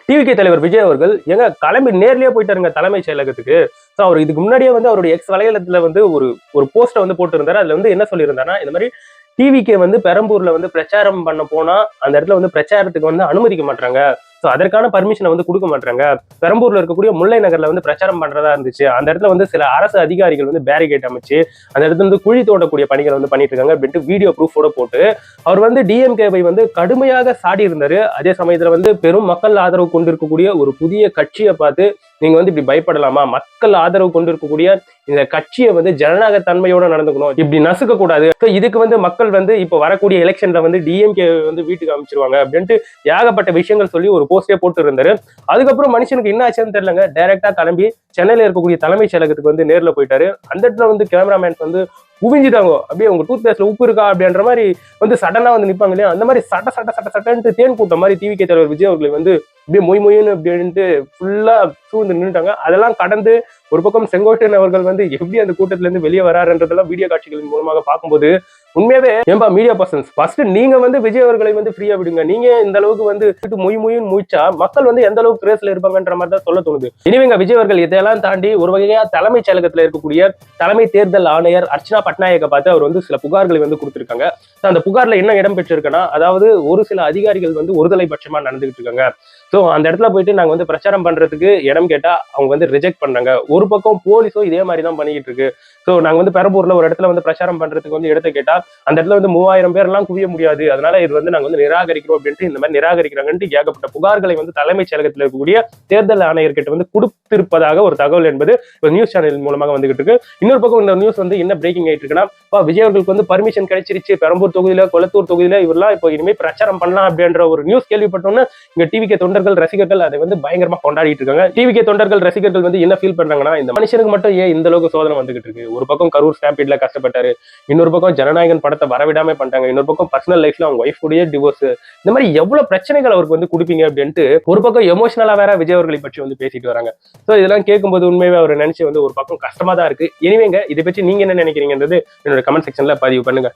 TVK தலைவர் விஜய் அவர்கள் எங்க கிளம்பி நேர்லயே போயிட்டாருங்க தலைமைச் செயலகத்துக்கு. ஸோ அவர் இதுக்கு முன்னாடியே வந்து அவருடைய எக்ஸ் வலைதளத்துல வந்து ஒரு போஸ்ட்டை வந்து போட்டு இருந்தாரு. அதுல வந்து என்ன சொல்லியிருந்தாருன்னா, இந்த மாதிரி டிவிகே வந்து பெரம்பூர்ல வந்து பிரச்சாரம் பண்ண போனா அந்த இடத்துல வந்து பிரச்சாரத்துக்கு வந்து அனுமதிக்க மாட்டாங்க. ஸோ அதற்கான பர்மிஷனை வந்து கொடுக்க மாட்டாங்க. பெரம்பூர்ல இருக்கக்கூடிய முல்லை நகர்ல வந்து பிரச்சாரம் பண்றதா இருந்துச்சு. அந்த இடத்துல வந்து சில அரசு அதிகாரிகள் வந்து பேரிகேட் அமைச்சு அந்த இடத்துல வந்து குழி தோண்டக்கூடிய பணிகளை வந்து பண்ணிட்டு இருக்காங்க அப்படின்ட்டு வீடியோ ப்ரூஃபோட போட்டு அவர் வந்து டிஎம்கேவை வந்து கடுமையாக சாடி இருந்தாரு. அதே சமயத்துல வந்து பெரும் மக்கள் ஆதரவு கொண்டிருக்கக்கூடிய ஒரு புதிய கட்சியை பார்த்து நீங்க வந்து இப்படி பயப்படலாமா? மக்கள் ஆதரவு கொண்டிருக்கக்கூடிய இந்த கட்சியை வந்து ஜனநாயக தன்மையோட நடந்துக்கணும், இப்படி நசுக்க கூடாது. இதுக்கு வந்து மக்கள் வந்து இப்ப வரக்கூடிய எலெக்ஷன்ல வந்து டிஎம்கே வந்து வீட்டுக்கு அமைச்சிருவாங்க அப்படின்ட்டு ஏகப்பட்ட விஷயங்கள் சொல்லி ஒரு போஸ்டே போட்டு இருந்தாரு. அதுக்கப்புறம் மனுஷனுக்கு என்ன ஆச்சுன்னு தெரியலங்க, டைரக்டா கிளம்பி சென்னையில இருக்கக்கூடிய தலைமைச் செயலகத்துக்கு வந்து நேர்ல போயிட்டாரு. அந்த இடத்துல வந்து கேமராமேன்ஸ் வந்து குவிஞ்சிட்டாங்க. அப்படியே உங்க டூத் பேஸ்ட்ல உப்பு இருக்கா அப்படின்ற மாதிரி வந்து சடனா வந்து நிப்பாங்க இல்லையா, அந்த மாதிரி சட்டன்ட்டு தேன் கூட்டம் மாதிரி டிவிகே தலைவர் விஜய் அவர்களை வந்து அப்படியே மொய்ன்னு அப்படின்ட்டு ஃபுல்லா சூழ்ந்து நின்றுட்டாங்க. அதெல்லாம் கடந்து ஒரு பக்கம் செங்கோட்டையன் அவர்கள் வந்து எப்படி அந்த கூட்டத்துல இருந்து வெளியே வராருன்றதெல்லாம் வீடியோ காட்சிகளின் மூலமாக பார்க்கும்போது உண்மையாவே ஏன்பா மீடியா பர்சன்ஸ் ஃபர்ஸ்ட் நீங்க வந்து விஜய் அவர்களை வந்து ஃப்ரீயா விடுங்க. நீங்க இந்த அளவுக்கு வந்து மொய்ன்னு முயச்சா மக்கள் வந்து எந்த அளவுக்கு கிரேஸ்ல இருப்பாங்கன்ற மாதிரி தான் சொல்ல தோணுது. இனிமேங்க விஜய் அவர்கள் இதெல்லாம் தாண்டி ஒரு வகையா தலைமைச் செயலகத்துல இருக்கக்கூடிய தலைமை தேர்தல் ஆணையர் அர்ச்சனா பட்நாயக்கை பார்த்து அவர் வந்து சில புகார்களை வந்து கொடுத்திருக்காங்க. அந்த புகார்ல என்ன இடம் பெற்றிருக்குன்னா, அதாவது ஒரு சில அதிகாரிகள் வந்து ஒருதலை பட்சமா நடந்துகிட்டு இருக்காங்க. ஸோ அந்த இடத்துல போயிட்டு நாங்க வந்து பிரச்சாரம் பண்றதுக்கு இடம் கேட்டா அவங்க வந்து ரிஜெக்ட் பண்ணாங்க. ஒரு பக்கம் போலீஸும் இதே மாதிரி தான் பண்ணிக்கிட்டு இருக்கு. ஸோ நாங்க வந்து பெரம்பூர்ல ஒரு இடத்துல வந்து பிரச்சாரம் பண்றதுக்கு வந்து இடத்தை கேட்டா அந்த இடத்துல வந்து 3000 பேர் எல்லாம் குவிய முடியாது, அதனால இது வந்து நாங்க வந்து நிராகரிக்கிறோம் அப்படின்ட்டு இந்த மாதிரி நிராகரிக்கிறாங்கன்ட்டு ஏகப்பட்ட புகார்களை வந்து தலைமைச் செயலகத்தில் இருக்கக்கூடிய தேர்தல் ஆணையர்கிட்ட வந்து கொடுத்திருப்பதாக ஒரு தகவல் என்பது நியூஸ் சேனல் மூலமாக வந்துகிட்டு இருக்கு. இன்னொரு பக்கம் இந்த நியூஸ் வந்து என்ன பிரேக்கிங் ஆயிட்டு இருக்குன்னா, விஜய் அவர்களுக்கு வந்து பர்மிஷன் கிடைச்சிருச்சு, பெரம்பூர் தொகுதியில கொளத்தூர் தொகுதியில இவரெல்லாம் இப்போ இனிமே பிரச்சாரம் பண்ணலாம் அப்படின்ற ஒரு நியூஸ் கேள்விப்பட்டோம்னா இங்க டிவிகே தொண்டர்கள் ரசிகர்கள் அதை வந்து பயங்கரமா கொண்டாடிட்டு இருக்காங்க. டிவிகே தொண்டர்கள் ரசிகர்கள் வந்து என்ன ஃபீல் பண்றாங்கன்னா, இந்த மனுஷனுக்கு மட்டும் ஏன் இந்த அளவுக்கு சோதனை வந்துகிட்டு இருக்கு? ஒரு பக்கம் கரூர் ஸ்டாம்பீட்ல கஷ்டப்பட்டாரு, இன்னொரு பக்கம் ஜனநாயகன் படத்தை வரவிடாம பண்ணிட்டாங்க, இன்னொரு பக்கம் பர்சனல் லைஃப்ல அவங்க ஒய்ஃப் கூடயே டிவோர்ஸ், இந்த மாதிரி எவ்வளவு பிரச்சனைகள் அவருக்கு வந்து கொடுப்பீங்க அப்படின்ட்டு ஒரு பக்கம் எமோஷனலா வேற விஜய் அவர்களை பற்றி வந்து பேசிட்டு வராங்க. ஸோ இதெல்லாம் கேட்கும்போது உண்மையாவே அவர் நினைச்சு வந்து ஒரு பக்கம் கஷ்டமா தான் இருக்கு. இனிமேங்க இதை பற்றி நீங்க என்ன நினைக்கிறீங்கன்றது என்னோட கமெண்ட் செக்ஷன்ல பதிவு பண்ணுங்க.